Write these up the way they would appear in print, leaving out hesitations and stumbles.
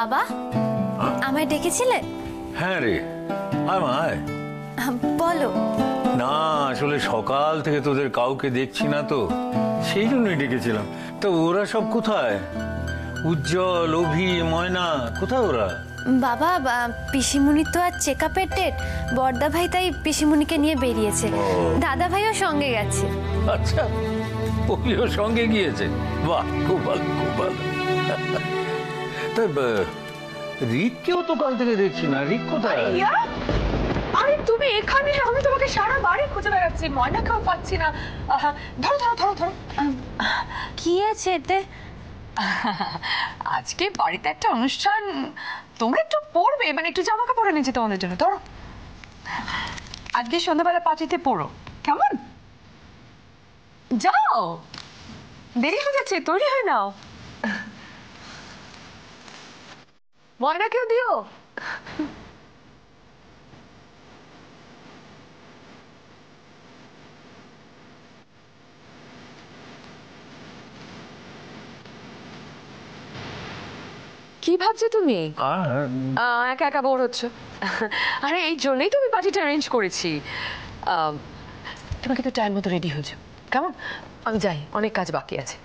বাবা, আমায় ডেকেছিলে? হ্যাঁ রে, আয় মা আয়। বলো। না আসলে সকাল থেকে তোদের কাউকে দেখছি না তো, সেই জন্যই ডেকেছিলাম। তো ওরা সব কোথায়? উজ্জ্বল, অভি, ময়না কোথায় ওরা? বাবা, পিসিমণির তো আর চেক আপের ডেট, বড়দা ভাই তাই পিসিমণিকে নিয়ে বেরিয়েছে। দাদা ভাইও সঙ্গে গেছে। আচ্ছা, অভিও সঙ্গে গিয়েছে? বাহ, খুব ভালো খুব ভালো। তা রিককেও তো কাল থেকে দেখছি না, রিক কোথায়? আরে তুমি এখানে, আমি তোমাকে সারা বাড়ি খুঁজে বেড়াচ্ছি, ময়নাকেও পাচ্ছি না। ধরো ধরো ধরো ধরো। কি আছে এতে? আজকে বাড়িতে একটা অনুষ্ঠান, তোমরা একটু পড়বে, মানে একটু জামা কাপড় এনেছি তোমাদের জন্য। ধরো, আজকে সন্ধ্যাবেলা পার্টিতে পড়ো, কেমন? যাও, দেরি হয়ে যাচ্ছে, তৈরি হয়ে নাও। ময়নাকেও দিও। কি ভাবছো তুমি? একা একা বোর হচ্ছে? আরে এই জন্যই তো আমি পার্টিটা অ্যারেঞ্জ করেছি। তোমাকে তো টাইম মতো রেডি হয়ে যাও, কেমন? আমি যাই, অনেক কাজ বাকি আছে।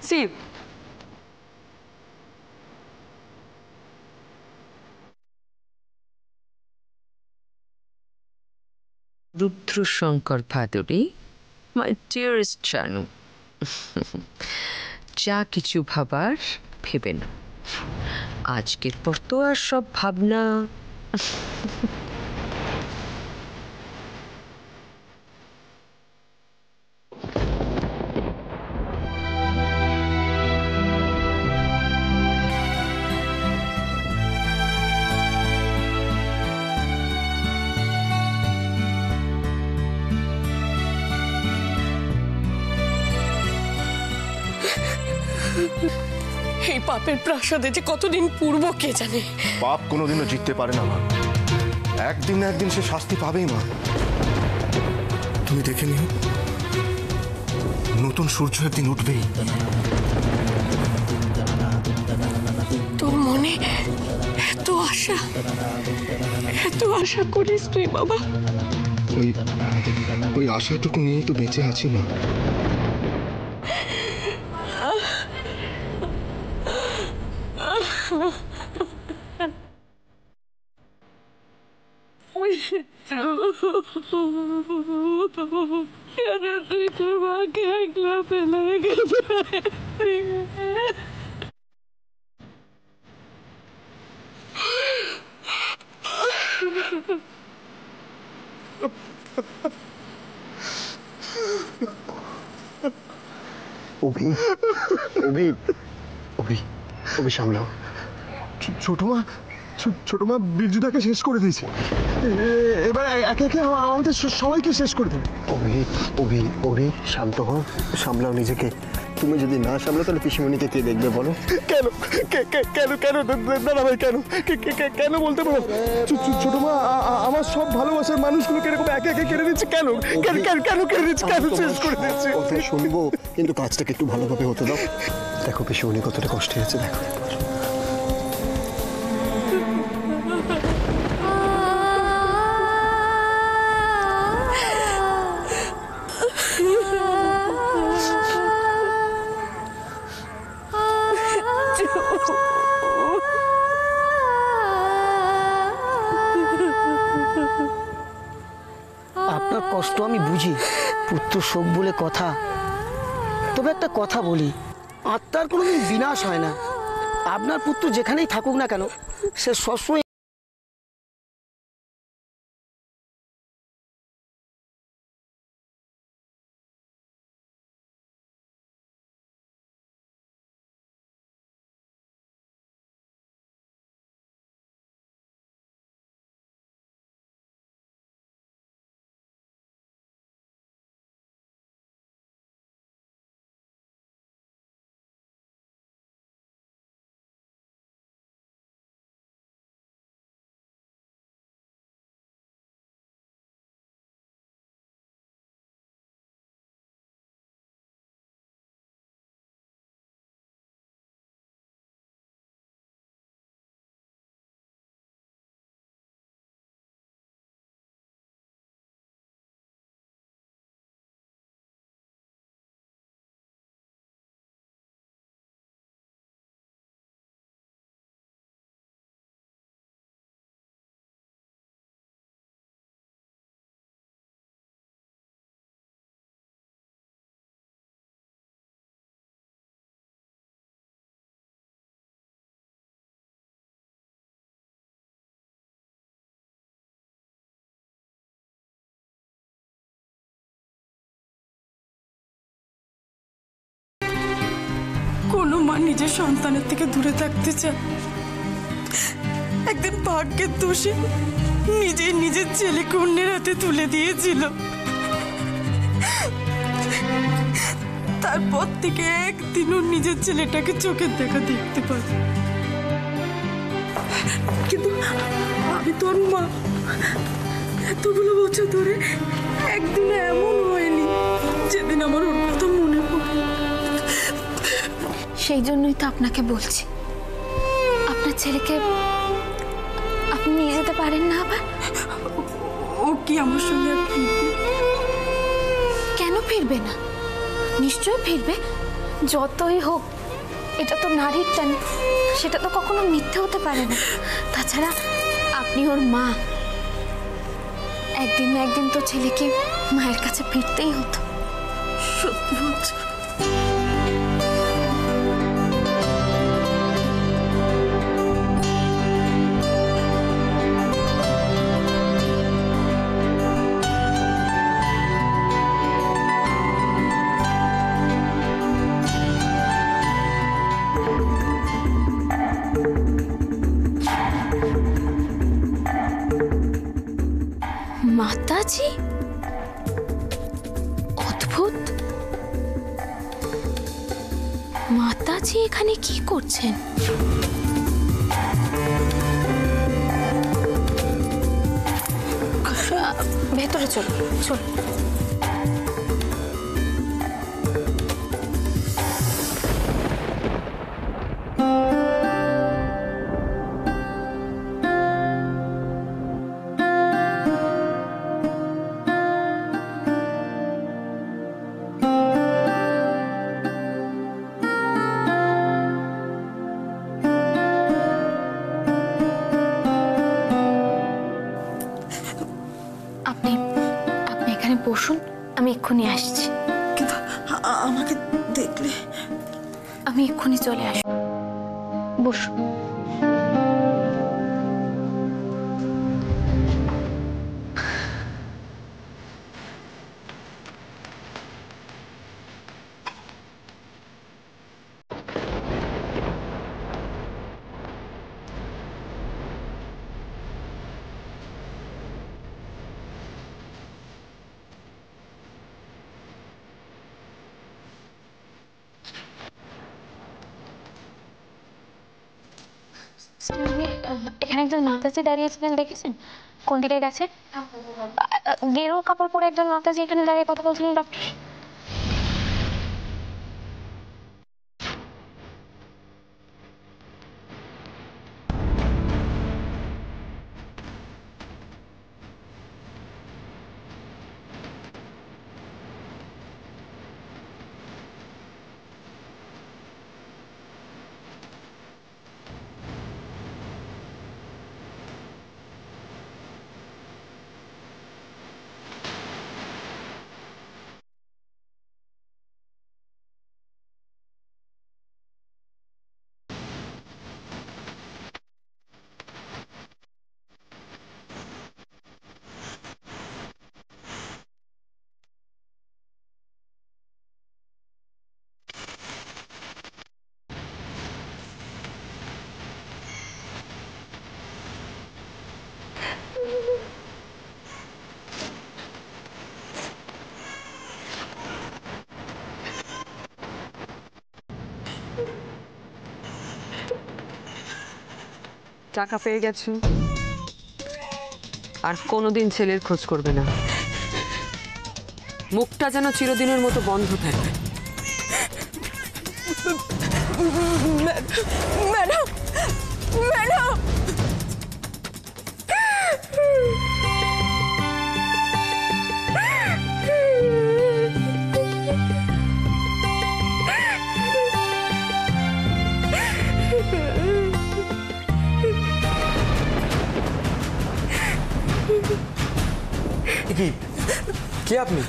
সি রুদ্রশঙ্কর ভাদুরী, মাই ডিয়ারেস্ট জানু, যা কিছু ভাবার ভেবে না। আজকের পর তো আর সব ভাবনা। এই পাপের প্রাসাদে যে কতদিন পূর্ব কে জানে। পাপ কোনোদিনও জিততে পারে না মা, একদিন না একদিন সে শাস্তি পাবেই মা। তুমি দেখে নিও, নতুন সূর্য একদিন উঠবেই। তোর মনে এত আশা, এত আশা করিস তুই বাবা? ওই আশাটুকু নিয়েই তো বেঁচে আছি মা। তুই তোর মাকে একলা ফেলে গেছে। অভি, অভি, অভি, অভি সামলাও। ছোট মা বীরজুদাকে শেষ করে দিয়েছে, এবার একে একে আমাদের সবাইকে শেষ করে দেবে। অভি, অভি, অভি শান্ত হও, সামলাও নিজেকে। তুমি যদি না সামলাও তাহলে পিসিমণিকে কে দেখবে বলো? কেন কেন কেন দাদা ভাই, কেন কেন বলতে পারো? ছোট মা আমার সব ভালোবাসার মানুষগুলোকে এরকম একে একে কেড়ে দিচ্ছে কেন? কেন কেড়ে দিচ্ছে, কেন শেষ করে দিচ্ছে? কথা শুনবো, কিন্তু কাজটাকে একটু ভালোভাবে হতে দাও। দেখো পিসিমণি কতটা কষ্টে আছে, দেখো। আপনার কষ্ট আমি বুঝি, পুত্র শোক বলে কথা। তবে একটা কথা বলি, আত্মার কোনোদিন বিনাশ হয় না। আপনার পুত্র যেখানেই থাকুক না কেন, সে সবসময় মা নিজের সন্তানের থেকে দূরে থাকতে চায়, একদিন ভাগ্যের দোষে নিজের ছেলেকে অন্যের হাতে তুলে দিয়েছিল। তারপর থেকে একদিনও নিজের ছেলেটাকে চোখের দেখা দেখতে পাই। কিন্তু আমি তোর মা, এতগুলো বছর ধরে একদিন এমন হয়নি যেদিন আমার ওর কথা মনে পড়ে। সেই জন্যই তো আপনাকে বলছি, আপনার ছেলেকে আপনি নিয়ে যেতে পারেন না আবার? ও কি আমার সঙ্গে আর ফিরবে? কেন ফিরবে না? নিশ্চয়ই ফিরবে। যতই হোক, এটা তো নারীর টান, সেটা তো কখনো মিথ্যে হতে পারে না। তাছাড়া আপনি ওর মা, একদিন না একদিন তো ছেলেকে মায়ের কাছে ফিরতেই হতো। সত্যি বলছো? মাতাজি, অদ্ভুত। মাতাজি এখানে কি করছেন? ভেতরে চলো, চলো। আপনি আপনি এখানে বসুন, আমি এক্ষুনি আসছি। কিন্তু আমাকে দেখলে আমি এক্ষুনি চলে আসবো, বসুন। এখানে একজন মাতাজি দাঁড়িয়েছিলেন, দেখেছেন? কোন দিকে গেছে? গেরুয়া কাপড় পরে একজন মাতাজি এখানে দাঁড়িয়ে কথা বলছিলেন। ডক্টর, টাকা পেয়ে গেছো, আর কোনোদিন ছেলের খোঁজ করবে না। মুখটা যেন চিরদিনের মতো বন্ধ থাকে। ম্যাডাম, ম্যাডাম, কে আপনি?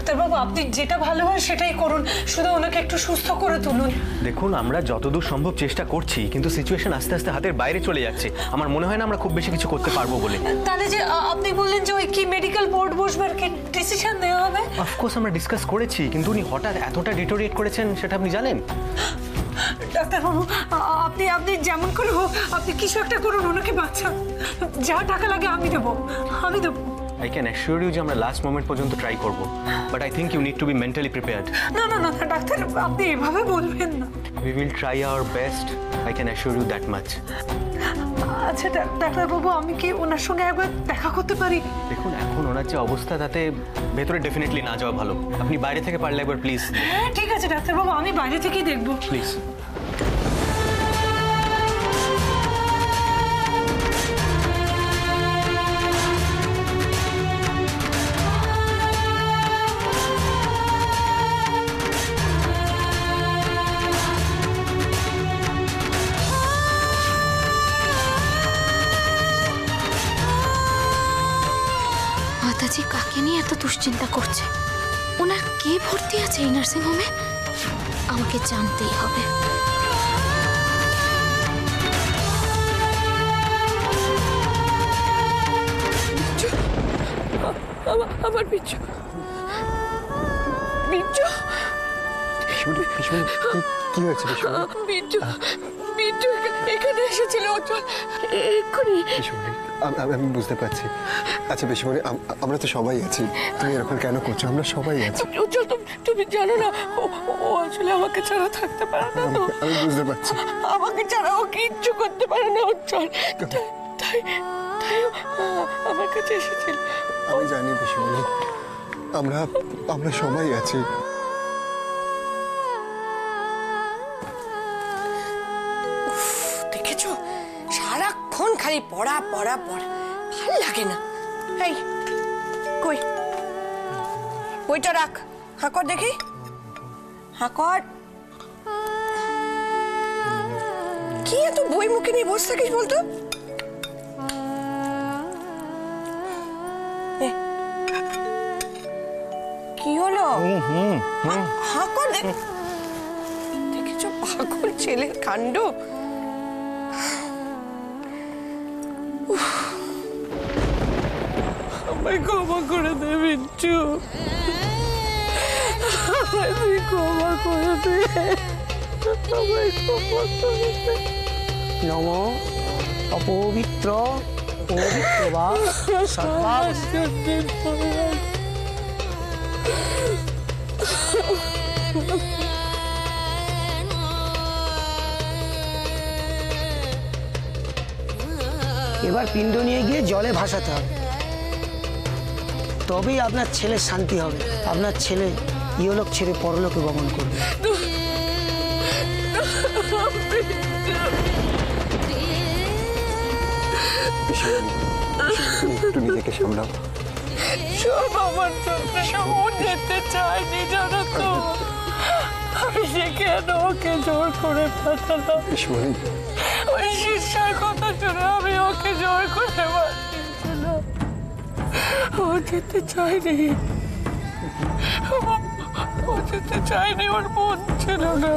ডাক্তারবাবু আপনি যেটা ভালো হয় সেটাই করুন, শুধু ওনাকে একটু সুস্থ করে তুলুন। দেখুন আমরা যতদূর সম্ভব চেষ্টা করছি, কিন্তু সিচুয়েশন আস্তে আস্তে হাতের বাইরে চলে যাচ্ছে। আমার মনে হয় না আমরা খুব বেশি কিছু করতে পারবো বলে। তাহলে যে আপনি বললেন যে ওই কি মেডিকেল বোর্ড বসবে আর কি ডিসিশন নেওয়া হবে? অফকোর্স আমরা ডিসকাস করেছি, কিন্তু উনি হঠাৎ এতটা ডিটোরিয়েট করেছেন সেটা আপনি জানেন। ডাক্তারবাবু আপনি আপনি যেমন করে হোক আপনি কিছু একটা করুন, ওনাকে বাঁচান। যা টাকা লাগে আমি দেবো। I can assure you যে আমরা লাস্ট মোমেন্ট পর্যন্ত ট্রাই করব, but I think you need to be mentally prepared. না না না ডাক্তার আপনি এভাবে বলবেন না। We will try our best, I can assure you that much. আচ্ছা ডাক্তারবাবু আমি কি ওনার সঙ্গে একবার দেখা করতে পারি? দেখুন এখন ওনার যে অবস্থা তাতে ভেতরে ডেফিনেটলি না যাওয়া ভালো। আপনি বাইরে থেকে পারলে একবার প্লিজ। হ্যাঁ ঠিক আছে ডাক্তারবাবু, আমি বাইরে থেকেই দেখবো। প্লিজ। মাতাজি কাকে নিয়ে এত দুশ্চিন্তা করছে? ওনার কে ভর্তি আছে এই নার্সিং হোমে? আমাকে জানতেই হবে। আমার বিচ্ছু বিচ্ছু কি হয়েছে? বিচ্ছু বিচ্ছু এখানে এসেছিল এক্ষুনি। আমি বুঝতে পারছি। আচ্ছা বেশিমণি আমরা তো সবাই আছি, তুমি এরকম কেন করছো? আমরা সবাই আছি। উজ্জ্বল তুমি জানো না ও আসলে আমাকে ছাড়া থাকতে পারে না। তো আমি বুঝতে পারছি। আমাকে ছাড়া ও কিচ্ছু করতে পারে না উজ্জ্বল, তাই তাই আমার কাছে এসেছিল। আমি জানি বেশিমণি, আমরা সবাই আছি। দেখেছো সারাক্ষণ খালি পড়া পড়া পড়া, ভাল লাগে না। এই কই বইটা রাখ, হাঁকর দেখি, হাঁকর। কি এত বই মুখে নিয়ে বসে থাকিস বলতো? কি হলো? হাঁকর দেখ, দেখেছো পাগল ছেলের কাণ্ড। আমায় ক্ষমা করে দে বিচ্ছু, আমায় তুই ক্ষমা করে দে, আমায় ক্ষমা করে দে। নম অপবিত্র পবিত্র বা এবার পিণ্ড নিয়ে গিয়ে জলে ভাসাতে হবে, তবেই আপনার ছেলের শান্তি হবে। আপনার ছেলে ইহলোক ছেড়ে পরলোকে গমন করবে। একটু নিজেকে সামলাও। সব আমার জন্য, সব ও যেতে চায়নি জানো তো। আমি যে কেন ওকে জোর করে পাঠালাম, ওই শিষ্যার কথা শুনে আমি ওকে জোর করে পাঠিয়েছিলাম। ও যেতে চায়নি, ও যেতে চায়নি, ওর মন ছিল না।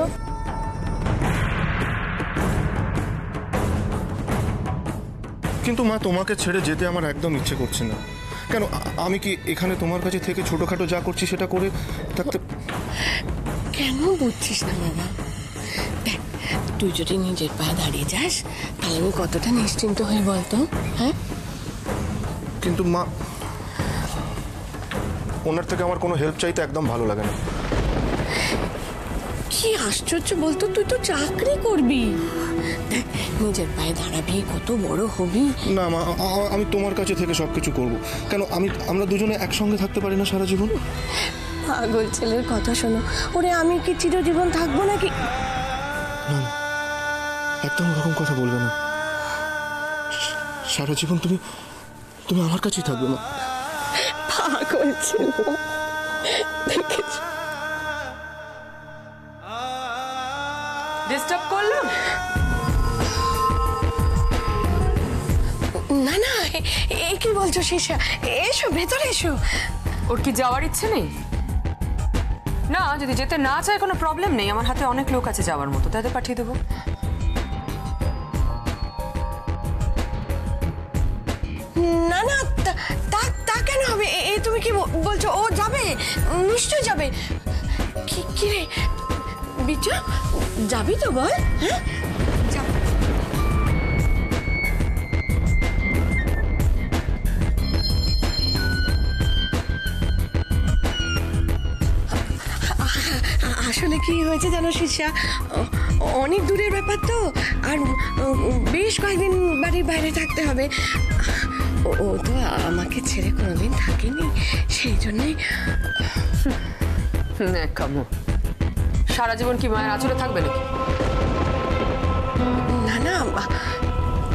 কিন্তু মা তোমাকে ছেড়ে যেতে আমার একদম ইচ্ছে করছে না। কেন আমি কি এখানে তোমার কাছে থেকে ছোটখাটো যা করছি সেটা করে থাকতে? কেন বুঝছিস না বাবা? দেখ তুই যদি নিজের পায়ে দাঁড়িয়ে যাস তাহলে আমি কতটা নিশ্চিন্ত হই বলতো। হ্যাঁ কিন্তু মা ওনার থেকে আমার কোনো হেল্প চাইতে একদম ভালো লাগে না। কি আশ্চর্য বলতো, তুই তো চাকরি করবি, দেখ নিজের পায়ে দাঁড়াবি, কত বড় হবি। না মা আমি তোমার কাছে থেকে সবকিছু করব। কেন আমরা দুজনে একসঙ্গে থাকতে পারি না সারা জীবন? পাগল ছেলের কথা শোনো, ওরে আমি কি চিরজীবন থাকবো নাকি? না একদম ওরকম কথা বলবে না। সারা জীবন তুমি আমার কাছেই থাকবে না। পাগল ছেলে, দেখেছ? ডিস্টার্ব করলাম? না না কি বলছো শিশা, এসো ভেতরে এসো। ওর কি যাওয়ার ইচ্ছে নেই? না, যদি যেতে না চায় কোনো প্রবলেম নেই, আমার হাতে অনেক লোক আছে যাওয়ার মতো, তাদের পাঠিয়ে দেবো। না না, তা কেন হবে? তুমি কি বলছো? ও যাবে, নিশ্চয় যাবে। কি রে বিজু, যাবি তো বল? হ্যাঁ, আসলে কি হয়েছে জানো শিষ্যা, অনেক দূরের ব্যাপার তো, আর বেশ কয়েকদিন বাড়ির বাইরে থাকতে হবে। ও তো আমাকে ছেড়ে কোনোদিন থাকেনি, সেই জন্যই। সারা জীবন কি মায়ের আঁচলে থাকবে নাকি? না না,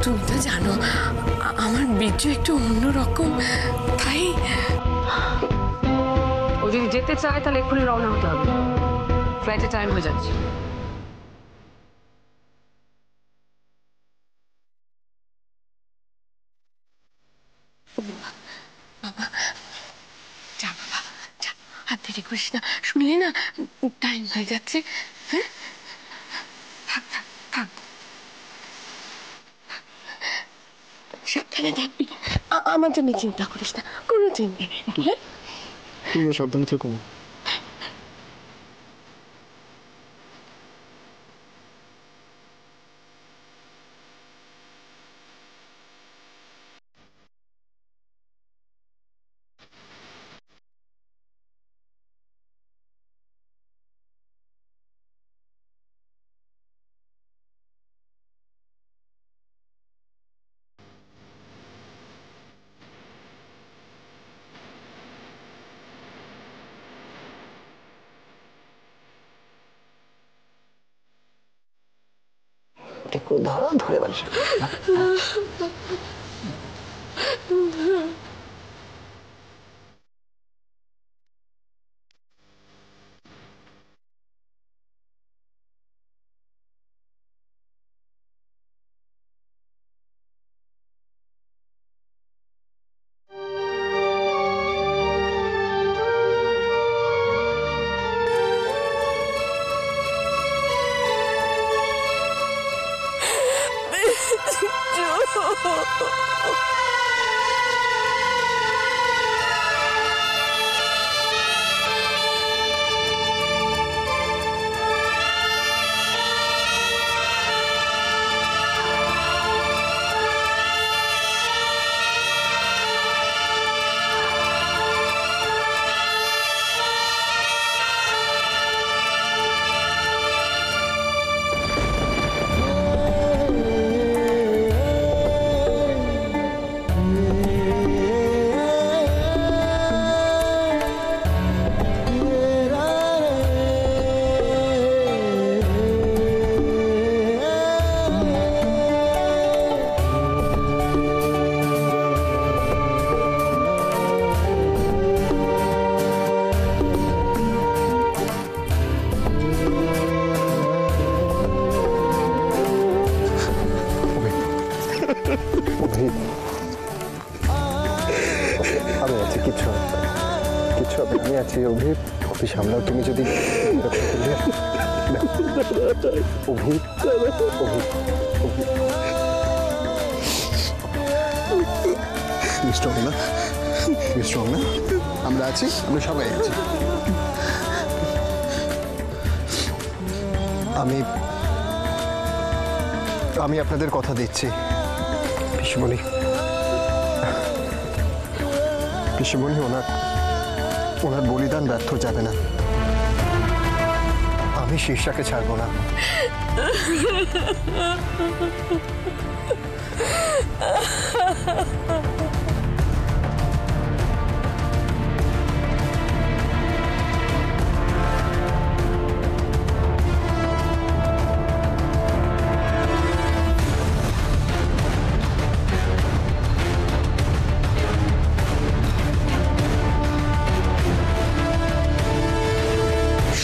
তুমি তো জানো আমার বিজু একটু অন্যরকম, তাই। ও যদি যেতে চায় তাহলে এক্ষুনি রওনা হতে হবে, ফ্লাইটে টাইম হয়ে যাচ্ছে। বাবা যা, বাবা যা, আর দেরি করিস না, শুনলি না টাইম হয়ে যাচ্ছে। হ্যাঁ, থাক থাক থাক, সাবধানে থাকবি, আমার জন্য চিন্তা করিস না, কোনো চিন্তা নেই। হ্যাঁ, তুমি সাবধানে থেকো। একটু ধরে বাড়ি। আমি আছি, কিচ্ছু হবে, আমি আছি। অভিক, অভি সামলাও। তুমি যদি অভিক, মিস্টার না, আমরা আছি, আমরা সবাই আছি। আমি আপনাদের কথা দিচ্ছি, পিসিমণি ওনার বলিদান ব্যর্থ যাবে না। আমি শীর্ষাকে ছাড়বো না।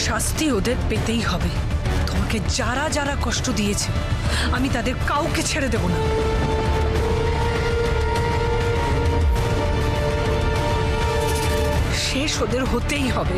শাস্তি ওদের পেতেই হবে। তোমাকে যারা যারা কষ্ট দিয়েছে আমি তাদের কাউকে ছেড়ে দেব না। শেষ ওদের হতেই হবে।